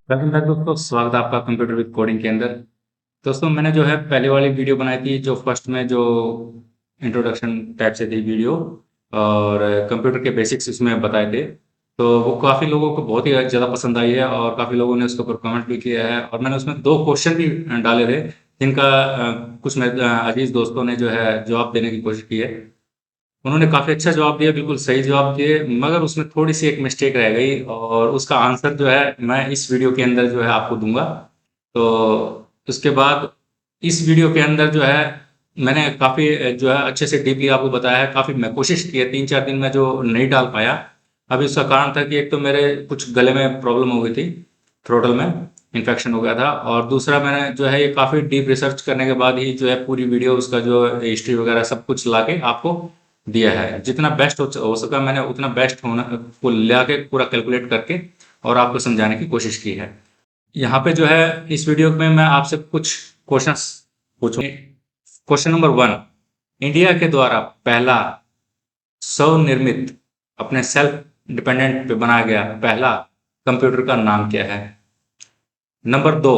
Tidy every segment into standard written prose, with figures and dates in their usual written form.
Welcome back दोस्तों, स्वागत है आपका कंप्यूटर विद कोडिंग के अंदर। दोस्तों, मैंने जो है पहले वाली वीडियो बनाई थी, जो फर्स्ट में जो इंट्रोडक्शन टाइप से थी वीडियो, और कंप्यूटर के बेसिक्स इसमें बताए थे। तो वो काफ़ी लोगों को बहुत ही ज़्यादा पसंद आई है और काफ़ी लोगों ने उसके ऊपर कमेंट भी किया है, और मैंने उसमें दो क्वेश्चन भी डाले थे जिनका कुछ मेरे अजीज दोस्तों ने जो है जवाब देने की कोशिश की है। उन्होंने काफ़ी अच्छा जवाब दिया, बिल्कुल सही जवाब दिए, मगर उसमें थोड़ी-सी एक मिस्टेक रह गई और उसका आंसर जो है मैं इस वीडियो के अंदर जो है आपको दूँगा। तो उसके बाद इस वीडियो के अंदर जो है मैंने काफ़ी जो है अच्छे से डीपली आपको बताया है। काफ़ी मैं कोशिश की है, 3-4 दिन में जो नहीं डाल पाया। अभी उसका कारण था कि एक तो मेरे कुछ गले में प्रॉब्लम हो गई थी, थ्रोटल में इन्फेक्शन हो गया था, और दूसरा मैंने जो है ये काफ़ी डीप रिसर्च करने के बाद ही जो है पूरी वीडियो उसका जो हिस्ट्री वगैरह सब कुछ लाके आपको दिया है। जितना बेस्ट हो सका मैंने उतना बेस्ट होना को ला के पूरा कैलकुलेट करके और आपको समझाने की कोशिश की है। यहाँ पे जो है इस वीडियो में मैं आपसे कुछ क्वेश्चंस पूछूंगी। क्वेश्चन नंबर 1, इंडिया के द्वारा पहला स्वनिर्मित अपने सेल्फ डिपेंडेंट पे बनाया गया पहला कंप्यूटर का नाम क्या है? नंबर 2,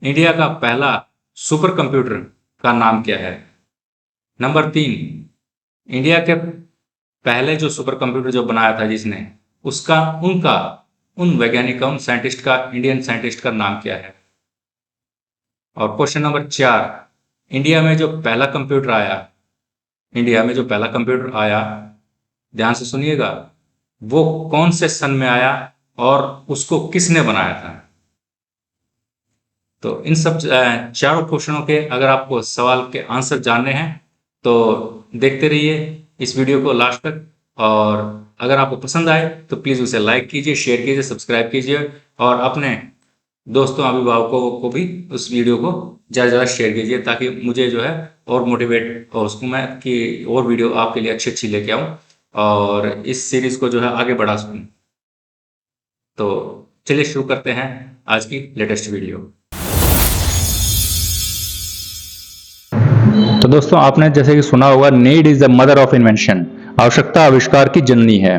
इंडिया का पहला सुपर कंप्यूटर का नाम क्या है? नंबर 3, इंडिया के पहले जो सुपर कंप्यूटर जो बनाया था जिसने, उसका उनका उन वैज्ञानिक का, उन साइंटिस्ट का, इंडियन साइंटिस्ट का नाम क्या है? और क्वेश्चन नंबर 4, इंडिया में जो पहला कंप्यूटर आया, इंडिया में जो पहला कंप्यूटर आया, ध्यान से सुनिएगा, वो कौन से सन में आया और उसको किसने बनाया था? तो इन सब चारों क्वेश्चनों के अगर आपको सवाल के आंसर जानने हैं तो देखते रहिए इस वीडियो को लास्ट तक, और अगर आपको पसंद आए तो प्लीज़ उसे लाइक कीजिए, शेयर कीजिए, सब्सक्राइब कीजिए, और अपने दोस्तों, अभिभावकों को भी उस वीडियो को ज़्यादा से ज़्यादा शेयर कीजिए, ताकि मुझे जो है और मोटिवेट हो सकूँ मैं कि और वीडियो आपके लिए अच्छी अच्छी लेके आऊँ और इस सीरीज़ को जो है आगे बढ़ा सकूँ। तो चलिए शुरू करते हैं आज की लेटेस्ट वीडियो। तो दोस्तों, आपने जैसे कि सुना होगा, need is the mother of invention. आवश्यकता आविष्कार की जननी है।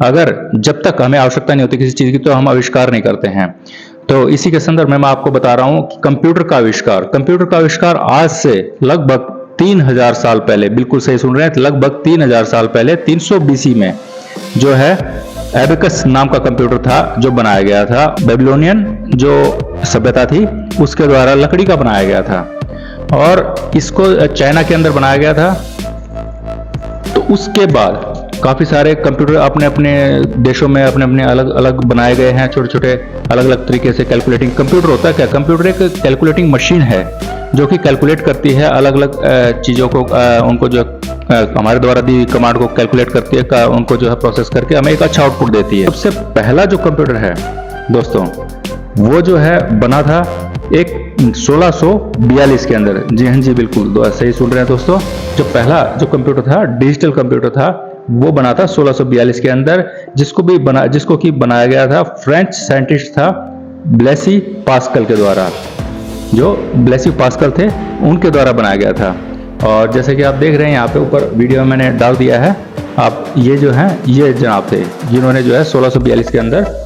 अगर जब तक हमें आवश्यकता नहीं होती किसी चीज की तो हम आविष्कार नहीं करते हैं। तो इसी के संदर्भ में मैं आपको बता रहा हूं कि कंप्यूटर का आविष्कार आज से लगभग 3000 साल पहले, बिल्कुल सही सुन रहे हैं, लगभग 3000 साल पहले 300 बीसी में जो है एबेकस नाम का कंप्यूटर था जो बनाया गया था। बेबीलोनियन जो सभ्यता थी उसके द्वारा लकड़ी का बनाया गया था और इसको चाइना के अंदर बनाया गया था। तो उसके बाद काफी सारे कंप्यूटर अपने अपने देशों में अपने अपने अलग अलग बनाए गए हैं, छोटे छोटे अलग अलग तरीके से। कैलकुलेटिंग कंप्यूटर होता है क्या? कंप्यूटर एक कैलकुलेटिंग मशीन है जो कि कैलकुलेट करती है अलग अलग चीजों को, उनको जो हमारे द्वारा दी कमांड को कैलकुलेट करती है, उनको जो है प्रोसेस करके हमें एक अच्छा आउटपुट देती है। सबसे पहला जो कंप्यूटर है दोस्तों, वो जो है बना था एक 1642 के अंदर। जी हाँ जी, बिल्कुल सही सुन रहे हैं दोस्तों। जो पहला जो कंप्यूटर था, डिजिटल कंप्यूटर था, वो बना था 1642 के अंदर, जिसको कि बनाया गया था फ्रेंच साइंटिस्ट था ब्लेसी पास्कल के द्वारा। जो ब्लेसी पास्कल थे उनके द्वारा बनाया गया था। और जैसे कि आप देख रहे हैं यहाँ पे ऊपर वीडियो में मैंने डाल दिया है, आप ये जो है ये जनाब थे जिन्होंने जो है 1642 के अंदर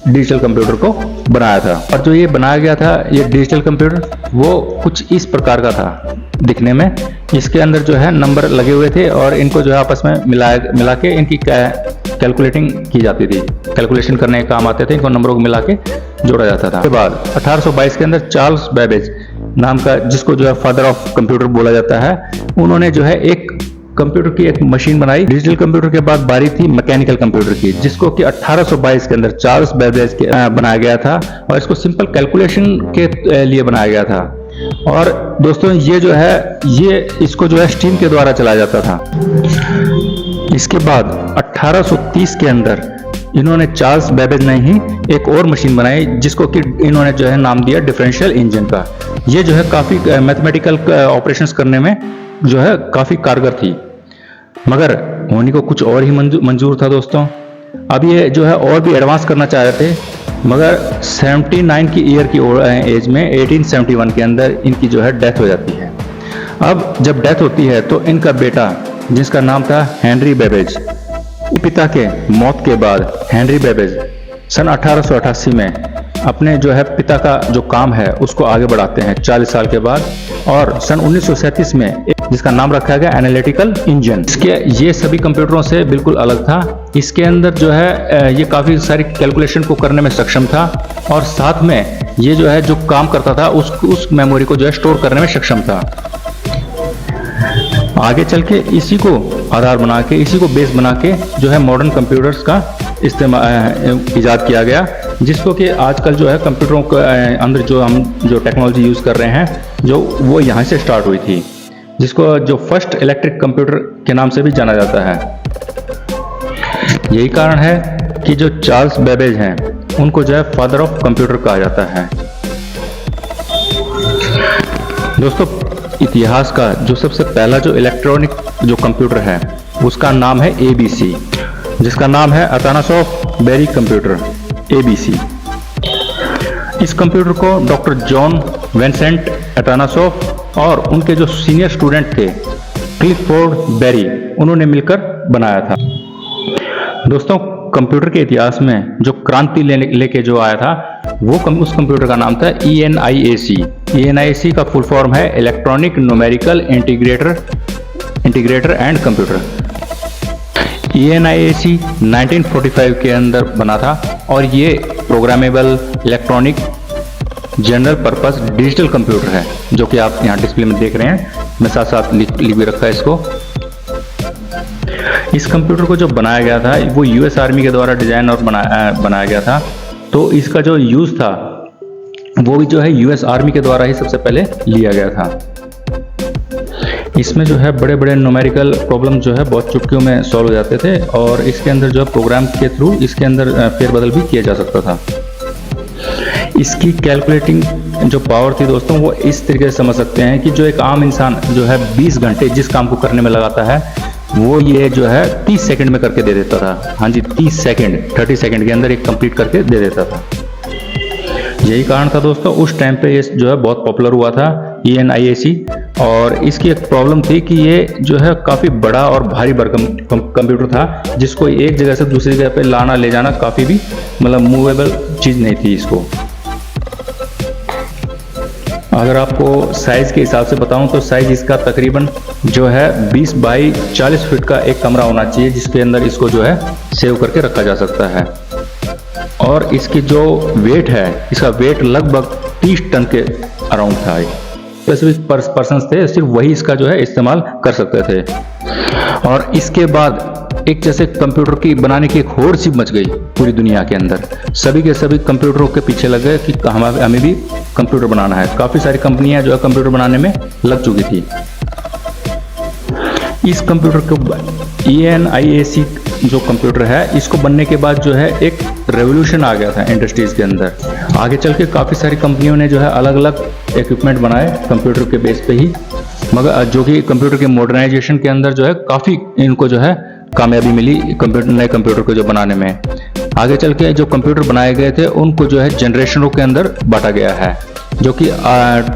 डिजिटल कंप्यूटर को बनाया था। और जो ये बनाया गया था ये डिजिटल कंप्यूटर, वो कुछ इस प्रकार का था दिखने में। इसके अंदर जो है नंबर लगे हुए थे और इनको जो है आपस में मिला के इनकी कैलकुलेटिंग की जाती थी। कैलकुलेशन करने के काम आते थे, इनको नंबरों को मिला के जोड़ा जाता था। उसके बाद 1822 के अंदर चार्ल्स बेबेज नाम का, जिसको जो है फादर ऑफ कंप्यूटर बोला जाता है, उन्होंने जो है एक कंप्यूटर की एक मशीन बनाई। डिजिटल कंप्यूटर के बाद बारी थी मैकेनिकल कंप्यूटर की, जिसको कि 1822 के अंदर चार्ल्स बेबेज के बनाया गया था और इसको सिंपल कैलकुलेशन के लिए बनाया गया था। और दोस्तों ये जो है ये इसको जो है स्टीम के द्वारा चलाया जाता था। इसके बाद 1830 के अंदर इन्होंने चार्ल्स बेबेज ने ही एक और मशीन बनाई, जिसको कि इन्होंने जो है नाम दिया डिफरेंशियल इंजन का। ये जो है काफी मैथमेटिकल ऑपरेशंस करने में जो है काफी कारगर थी, मगर होनी को कुछ और ही मंजूर था दोस्तों। अब ये जो है और भी एडवांस करना चाह रहे थे, मगर 79 की ईयर की एज में 1871 के अंदर इनकी जो है डेथ हो जाती है। अब जब डेथ होती है तो इनका बेटा, जिसका नाम था हेनरी बेबेज, पिता के मौत के बाद हेनरी बेबेज सन 1888 में अपने जो है पिता का जो काम है उसको आगे बढ़ाते हैं 40 साल के बाद, और सन 1937 में जिसका नाम रखा गया एनालिटिकल इंजन। इसके ये सभी कंप्यूटरों से बिल्कुल अलग था। इसके अंदर जो है ये काफ़ी सारी कैलकुलेशन को करने में सक्षम था, और साथ में ये जो है जो काम करता था उस मेमोरी को जो है स्टोर करने में सक्षम था। आगे चल के इसी को आधार बना के, इसी को बेस बना के जो है मॉडर्न कंप्यूटर्स का इजाद किया गया, जिसको कि आजकल जो है कंप्यूटरों के अंदर जो हम जो टेक्नोलॉजी यूज़ कर रहे हैं जो वो यहाँ से स्टार्ट हुई थी, जिसको जो फर्स्ट इलेक्ट्रिक कंप्यूटर के नाम से भी जाना जाता है। यही कारण है कि जो चार्ल्स बेबेज हैं उनको जो है फादर ऑफ कंप्यूटर कहा जाता है। दोस्तों, इतिहास का जो सबसे पहला जो इलेक्ट्रॉनिक जो कंप्यूटर है उसका नाम है ABC, जिसका नाम है अतानासॉफ बेरी कंप्यूटर ABC। इस कंप्यूटर को डॉक्टर जॉन विंसेंट अतानासॉफ और उनके जो सीनियर स्टूडेंट थे क्लिफोर्ड बेरी, उन्होंने मिलकर बनाया था। दोस्तों, कंप्यूटर के इतिहास में जो क्रांति लेके जो आया था वो उस कंप्यूटर का नाम था ENIAC। ENIAC का फुल फॉर्म है electronic numerical integrator and computer. ENIAC 1945 के अंदर बना था, और ये programmable electronic general purpose digital computer है, जो कि आप यहाँ डिस्प्ले में देख रहे हैं। मैं साथ साथ लिख भी रखा है इसको। इस कंप्यूटर को जो बनाया गया था वो US आर्मी के द्वारा डिजाइन और बनाया गया था। तो इसका जो यूज था वो भी जो है US आर्मी के द्वारा ही सबसे पहले लिया गया था। इसमें जो है बड़े बड़े न्यूमेरिकल प्रॉब्लम जो है बहुत चुटकियों में सॉल्व हो जाते थे, और इसके अंदर जो है प्रोग्राम के थ्रू इसके अंदर फेरबदल भी किया जा सकता था। इसकी कैलकुलेटिंग जो पावर थी दोस्तों, वो इस तरीके से समझ सकते हैं कि जो एक आम इंसान जो है 20 घंटे जिस काम को करने में लगाता है वो ये जो है 30 सेकंड में करके दे देता था। हाँ जी, 30 सेकंड के अंदर एक कंप्लीट करके दे देता था। यही कारण था दोस्तों, उस टाइम पे ये जो है बहुत पॉपुलर हुआ था ENIAC। और इसकी एक प्रॉब्लम थी कि ये जो है काफ़ी बड़ा और भारी भरकम कंप्यूटर था, जिसको एक जगह से दूसरी जगह पे लाना ले जाना काफ़ी भी मतलब मूवेबल चीज़ नहीं थी इसको। अगर आपको साइज़ के हिसाब से बताऊं तो साइज़ इसका तकरीबन जो है 20 बाई 40 फीट का एक कमरा होना चाहिए, जिसके अंदर इसको जो है सेव करके रखा जा सकता है। और इसकी जो वेट है, इसका वेट लगभग 30 टन के अराउंड था। स्पेसिफिक पर्सन्स थे सिर्फ वही इसका जो है इस्तेमाल कर सकते थे। और इसके बाद एक जैसे कंप्यूटर की बनाने की एक होड़ सी मच गई पूरी दुनिया के अंदर। सभी के सभी कंप्यूटरों के पीछे लग गए कि हमें भी कंप्यूटर बनाना है। काफ़ी सारी कंपनियां जो है कंप्यूटर बनाने में लग चुकी थी। इस कंप्यूटर को ENIAC जो कंप्यूटर है, इसको बनने के बाद जो है एक रेवोल्यूशन आ गया था इंडस्ट्रीज के अंदर। आगे चल के काफ़ी सारी कंपनियों ने जो है अलग अलग इक्विपमेंट बनाए कंप्यूटर के बेस पे ही, मगर जो कि कंप्यूटर के मॉडर्नाइजेशन के अंदर जो है काफ़ी इनको जो है कामयाबी मिली नए कंप्यूटर को जो बनाने में। आगे चल के जो कंप्यूटर बनाए गए थे उनको जो है जनरेशनों के अंदर बांटा गया है, जो कि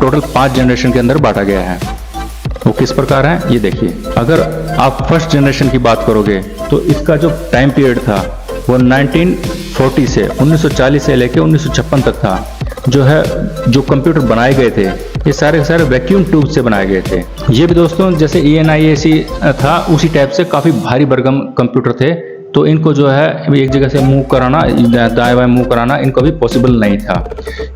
टोटल 5 जनरेशन के अंदर बांटा गया है। वो किस प्रकार है ये देखिए। अगर आप फर्स्ट जनरेशन की बात करोगे तो इसका जो टाइम पीरियड था वो 1940 से 1940 से लेकर 1956 तक था। जो है जो कंप्यूटर बनाए गए थे ये सारे के सारे वैक्यूम ट्यूब से बनाए गए थे। ये भी दोस्तों जैसे ENIAC था उसी टाइप से काफ़ी भारी भरकम कंप्यूटर थे, तो इनको जो है एक जगह से मूव कराना, दाएं बाएं मूव कराना इनको भी पॉसिबल नहीं था।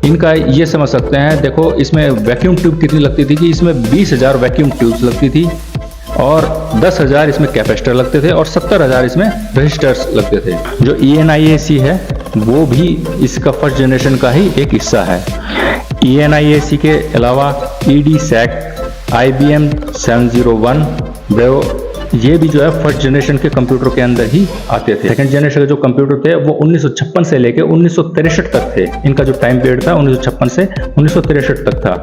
इनका ये समझ सकते हैं, देखो इसमें वैक्यूम ट्यूब कितनी लगती थी कि इसमें 20,000 वैक्यूम ट्यूब्स लगती थी, और 10,000 इसमें कैपेसिटर लगते थे, और 70,000 इसमें रजिस्टर्स लगते थे। जो ENIAC है वो भी इसका फर्स्ट जनरेशन का ही एक हिस्सा है। ENIAC के अलावा EDSAC, IBM 701, ब्रेवो, ये भी जो है फर्स्ट जनरेशन के कंप्यूटर के अंदर ही आते थे। सेकंड जनरेशन के जो कंप्यूटर थे वो 1956 से लेकर 1963 तक थे। इनका जो टाइम पीरियड था 1956 से 1963 तक था।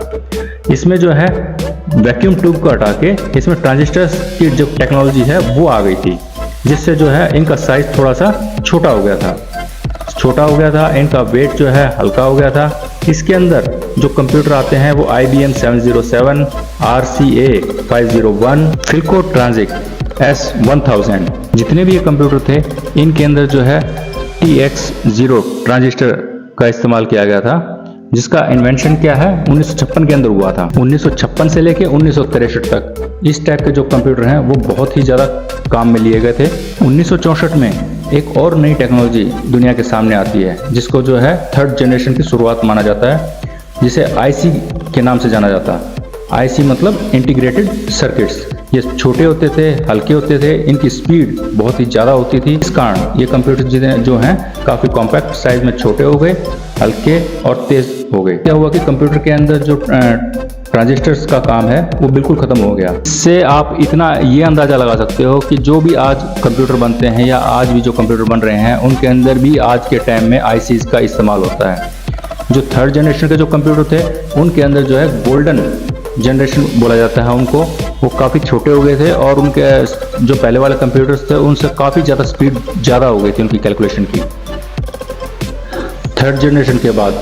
इसमें जो है वैक्यूम ट्यूब को हटा के इसमें ट्रांजिस्टर्स की जो टेक्नोलॉजी है वो आ गई थी, जिससे जो है इनका साइज थोड़ा सा छोटा हो गया था। इनका वेट जो है हल्का हो गया था। इसके अंदर जो कंप्यूटर आते हैं वो IBM 707, RCA 501, फिल्को ट्रांजिक S1000, जितने भी ये कंप्यूटर थे इनके अंदर जो है TX0 ट्रांजिस्टर का इस्तेमाल किया गया था, जिसका इन्वेंशन क्या है 1956 के अंदर हुआ था। 1956 से लेके 1963 तक इस टाइप के जो कंप्यूटर हैं वो बहुत ही ज़्यादा काम में लिए गए थे। 1964 में एक और नई टेक्नोलॉजी दुनिया के सामने आती है, जिसको जो है थर्ड जनरेशन की शुरुआत माना जाता है, जिसे आईसी के नाम से जाना जाता है। आईसी मतलब इंटीग्रेटेड सर्किट्स। ये छोटे होते थे, हल्के होते थे, इनकी स्पीड बहुत ही ज़्यादा होती थी। इस कारण ये कंप्यूटर जो हैं काफ़ी कॉम्पैक्ट साइज में छोटे हो गए, हल्के और तेज़ हो गए। क्या हुआ कि कंप्यूटर के अंदर जो ट्रांजिस्टर्स का काम है वो बिल्कुल ख़त्म हो गया। इससे आप इतना ये अंदाज़ा लगा सकते हो कि जो भी आज कंप्यूटर बनते हैं या आज भी जो कंप्यूटर बन रहे हैं उनके अंदर भी आज के टाइम में आईसीज़ का इस्तेमाल होता है। जो थर्ड जनरेशन के जो कंप्यूटर थे उनके अंदर जो है गोल्डन जनरेशन बोला जाता है उनको, वो काफ़ी छोटे हो गए थे और उनके जो पहले वाले कंप्यूटर्स थे उनसे काफ़ी ज़्यादा स्पीड ज़्यादा हो गई थी उनकी कैलकुलेशन की। थर्ड जनरेशन के बाद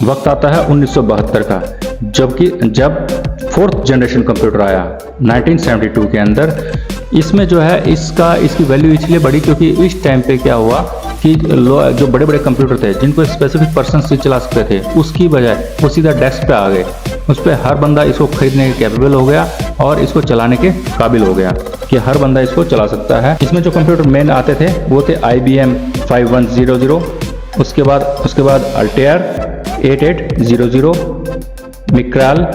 वक्त आता है 1972 का, जब फोर्थ जनरेशन कंप्यूटर आया 1972 के अंदर। इसमें जो है इसकी वैल्यू इसलिए बढ़ी क्योंकि इस टाइम पे क्या हुआ कि जो बड़े बड़े कंप्यूटर थे जिनको स्पेसिफिक पर्सन से चला सकते थे, उसकी बजाय वो सीधा डेस्क पे आ गए। उस पर हर बंदा इसको खरीदने के कैपेबल हो गया और इसको चलाने के काबिल हो गया कि हर बंदा इसको चला सकता है। इसमें जो कंप्यूटर मेन आते थे वो थे IBM 5100, उसके बाद अल्टेयर 8800, मिक्राल।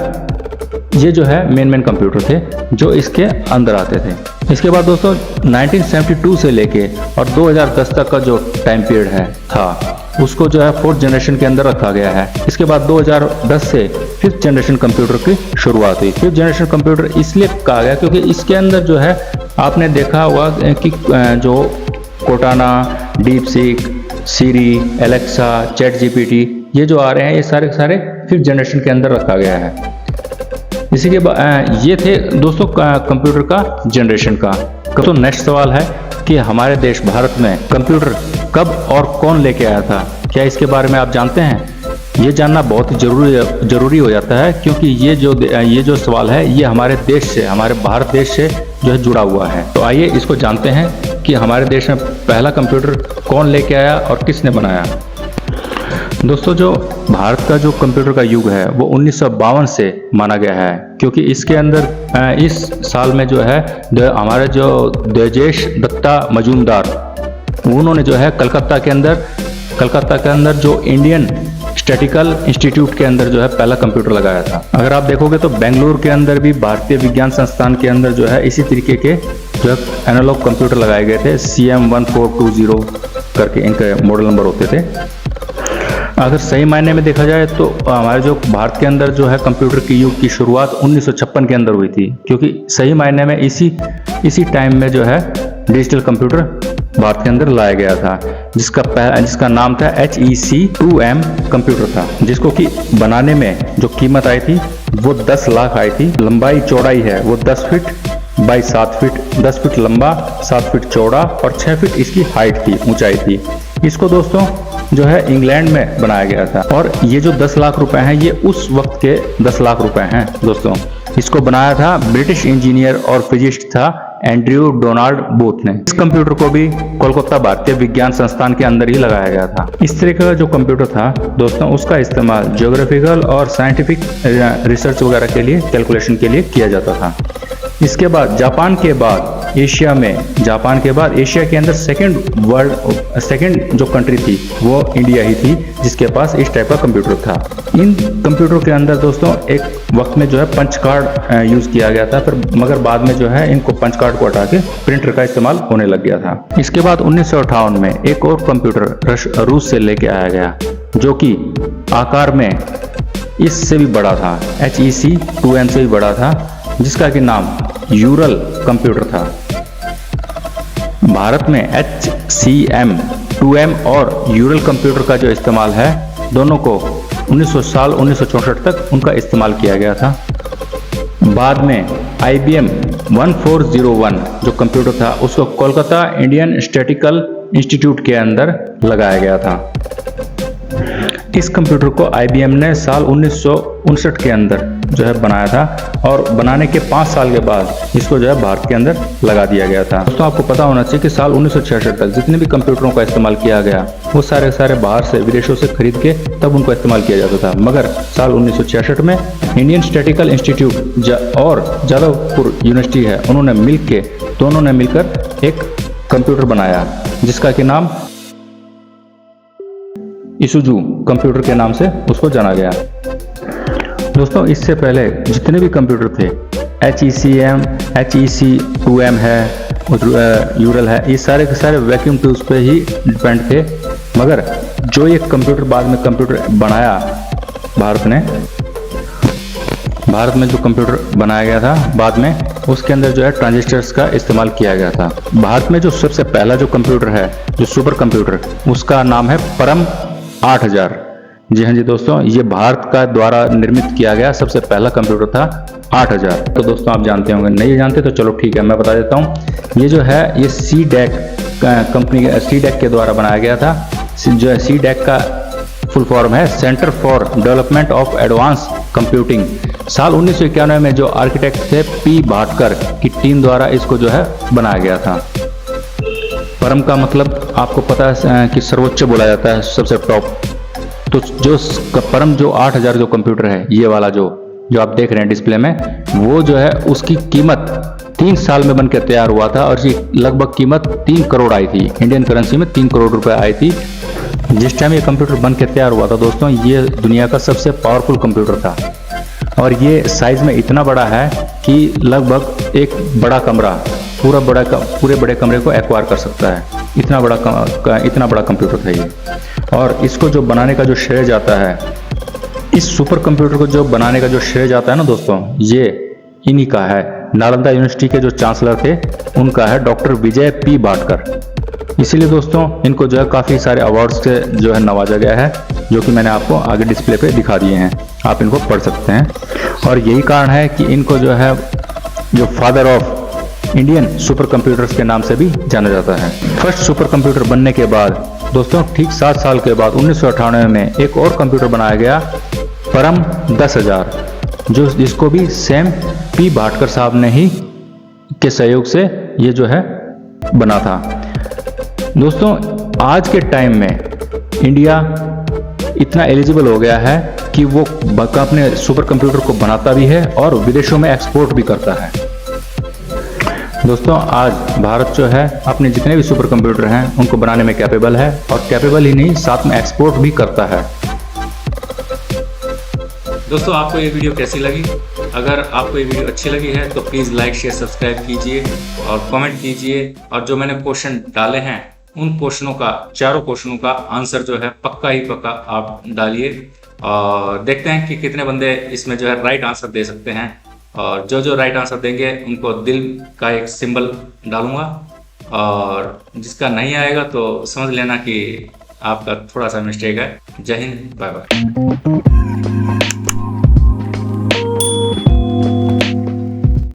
ये जो है मेन कंप्यूटर थे जो इसके अंदर आते थे। इसके बाद दोस्तों 1972 से लेके और 2010 तक का जो टाइम पीरियड था उसको जो है फोर्थ जनरेशन के अंदर रखा गया है। इसके बाद 2010 से फिफ्थ जनरेशन कंप्यूटर की शुरुआत हुई। फिफ्थ जनरेशन कंप्यूटर इसलिए कहा गया क्योंकि इसके अंदर जो है आपने देखा होगा कि जो कोर्टाना, डीपसीक, सीरी, एलेक्सा, चैट जीपीटी ये जो आ रहे हैं ये सारे के सारे फिफ्थ जनरेशन के अंदर रखा गया है। इसी के बाद ये थे दोस्तों कंप्यूटर का जनरेशन का। तो नेक्स्ट सवाल है कि हमारे देश भारत में कंप्यूटर कब और कौन लेके आया था, क्या इसके बारे में आप जानते हैं? ये जानना बहुत जरूरी हो जाता है क्योंकि ये जो सवाल है ये हमारे देश से, हमारे भारत देश से जो है जुड़ा हुआ है। तो आइए इसको जानते हैं कि हमारे देश में पहला कंप्यूटर कौन लेके आया और किसने बनाया। दोस्तों जो भारत का जो कंप्यूटर का युग है वो 1952 से माना गया है क्योंकि इसके अंदर इस साल में जो है हमारे जो देजेश दत्ता मजूमदार उन्होंने जो है कलकत्ता के अंदर जो इंडियन स्टैटिकल इंस्टीट्यूट के अंदर जो है पहला कंप्यूटर लगाया था। अगर आप देखोगे तो बेंगलुरु के अंदर भी भारतीय विज्ञान संस्थान के अंदर जो है इसी तरीके के जो है एनालॉग कंप्यूटर लगाए गए थे। CM1420 करके इनके मॉडल नंबर होते थे। अगर सही मायने में देखा जाए तो हमारे जो भारत के अंदर जो है कंप्यूटर की युग की शुरुआत 1956 के अंदर हुई थी क्योंकि सही मायने में इसी टाइम में जो है डिजिटल कंप्यूटर भारत के अंदर लाया गया था, जिसका नाम था HEC2M कंप्यूटर था, जिसको कि बनाने में जो कीमत आई थी वो 10 लाख आई थी। लंबाई चौड़ाई है वो 10 फीट बाई 7 फीट, 10 फीट लंबा, 7 फीट चौड़ा और 6 फीट इसकी हाइट थी, ऊंचाई थी। इसको दोस्तों जो है इंग्लैंड में बनाया गया था और ये जो 10 लाख रुपए हैं ये उस वक्त के 10 लाख रुपए हैं दोस्तों। इसको बनाया था ब्रिटिश इंजीनियर और फिजिस्ट था एंड्रयू डोनाल्ड बूथ ने। इस कंप्यूटर को भी कोलकाता भारतीय विज्ञान संस्थान के अंदर ही लगाया गया था। इस तरीके का जो कंप्यूटर था दोस्तों उसका इस्तेमाल ज्योग्राफिकल और साइंटिफिक रिसर्च वगैरह के लिए, कैलकुलेशन के लिए किया जाता था। इसके बाद जापान के बाद एशिया के अंदर सेकंड जो कंट्री थी वो इंडिया ही थी जिसके पास इस टाइप का कंप्यूटर था। इन कंप्यूटर के अंदर दोस्तों एक वक्त में जो है पंच कार्ड यूज किया गया था, मगर बाद में जो है इनको पंच कार्ड को हटा के प्रिंटर का इस्तेमाल होने लग गया था। इसके बाद 1958 में एक और कंप्यूटर रूस से लेके आया गया जो कि आकार में इससे भी बड़ा था, HEC2M से भी बड़ा था, जिसका कि नाम यूरल कंप्यूटर था। भारत में HCM2M और यूरल कंप्यूटर का जो इस्तेमाल है दोनों को 1964 तक उनका इस्तेमाल किया गया था। बाद में IBM 1401 जो कंप्यूटर था उसको कोलकाता इंडियन स्टैटिकल इंस्टीट्यूट के अंदर लगाया गया था। इस कंप्यूटर को IBM ने साल 1959 के अंदर जो है बनाया था और बनाने के 5 साल के बाद इसको जो है भारत के अंदर लगा दिया गया था। दोस्तों आपको पता होना चाहिए कि साल 1966 तक जितने भी कंप्यूटरों का इस्तेमाल किया गया वो सारे बाहर से विदेशों से खरीद के तब उनको इस्तेमाल किया जाता था, मगर साल 1966 में इंडियन स्टैटिस्टिकल इंस्टीट्यूट और जादवपुर यूनिवर्सिटी है, उन्होंने दोनों ने मिलकर एक कंप्यूटर बनाया जिसका कि नाम इसुजू कंप्यूटर के नाम से उसको जाना गया। दोस्तों इससे पहले जितने भी कंप्यूटर थे HECM, HEC2M है, यूरल है, ये सारे के सारे वैक्यूम ट्यूब्स पे ही डिपेंड थे, मगर जो एक कंप्यूटर बाद में कंप्यूटर बनाया भारत में जो कंप्यूटर बनाया गया था बाद में, उसके अंदर जो है ट्रांजिस्टर्स का इस्तेमाल किया गया था। भारत में जो सबसे पहला जो कंप्यूटर है, जो सुपर कंप्यूटर, उसका नाम है परम 8000। जी हाँ जी दोस्तों, ये भारत का द्वारा निर्मित किया गया सबसे पहला कंप्यूटर था 8000। तो दोस्तों आप जानते होंगे, नहीं जानते तो चलो ठीक है मैं बता देता हूँ। ये जो है ये CDEC कंपनी CDEC के द्वारा बनाया गया था। जो है CDEC का फुल फॉर्म है centre for development of advance computing. साल 1991 में जो आर्किटेक्ट थे P भाटकर की टीम द्वारा इसको जो है बनाया गया था। परम का मतलब आपको पता है कि सर्वोच्च बोला जाता है, सबसे टॉप। तो जो परम जो 8000 जो कंप्यूटर है, ये वाला जो आप देख रहे हैं डिस्प्ले में, वो जो है उसकी कीमत 3 साल में बनकर तैयार हुआ था और ये लगभग कीमत 3 करोड़ आई थी, इंडियन करेंसी में 3 करोड़ रुपए आई थी। जिस टाइम ये कंप्यूटर बन के तैयार हुआ था दोस्तों, ये दुनिया का सबसे पावरफुल कंप्यूटर था और ये साइज में इतना बड़ा है कि लगभग एक बड़ा कमरा पूरे बड़े कमरे को एक्वायर कर सकता है। इतना बड़ा कंप्यूटर था ये। और इसको जो बनाने का जो श्रेय जाता है, इस सुपर कंप्यूटर को जो बनाने का जो श्रेय जाता है ना दोस्तों, ये इन्हीं का है। नालंदा यूनिवर्सिटी के जो चांसलर थे उनका है, डॉक्टर विजय P भाटकर। इसीलिए दोस्तों इनको जो है काफ़ी सारे अवार्ड्स से जो है नवाजा गया है, जो कि मैंने आपको आगे डिस्प्ले पे दिखा दिए हैं, आप इनको पढ़ सकते हैं। और यही कारण है कि इनको जो है जो father of Indian super computers के नाम से भी जाना जाता है। फर्स्ट सुपर कंप्यूटर बनने के बाद दोस्तों ठीक 7 साल के बाद 1998 में एक और कंप्यूटर बनाया गया, परम 10000, जिसको भी सेम P भाटकर साहब ने ही के सहयोग से ये जो है बना था। दोस्तों आज के टाइम में इंडिया इतना एलिजिबल हो गया है कि वो अपने सुपर कंप्यूटर को बनाता भी है और विदेशों में एक्सपोर्ट भी करता है। दोस्तों आज भारत जो है अपने जितने भी सुपर कंप्यूटर हैं उनको बनाने में कैपेबल है, और कैपेबल ही नहीं साथ में एक्सपोर्ट भी करता है। दोस्तों आपको ये वीडियो कैसी लगी? अगर आपको ये वीडियो अच्छी लगी है तो प्लीज़ लाइक शेयर सब्सक्राइब कीजिए और कमेंट कीजिए। और जो मैंने क्वेश्चन डाले हैं उन क्वेश्चनों का, चारों क्वेश्चनों का आंसर जो है पक्का ही पक्का आप डालिए और देखते हैं कि कितने बंदे इसमें जो है राइट आंसर दे सकते हैं। और जो राइट आंसर देंगे उनको दिल का एक सिंबल डालूंगा, और जिसका नहीं आएगा तो समझ लेना कि आपका थोड़ा सा मिस्टेक है। जय हिंद, बाय बाय।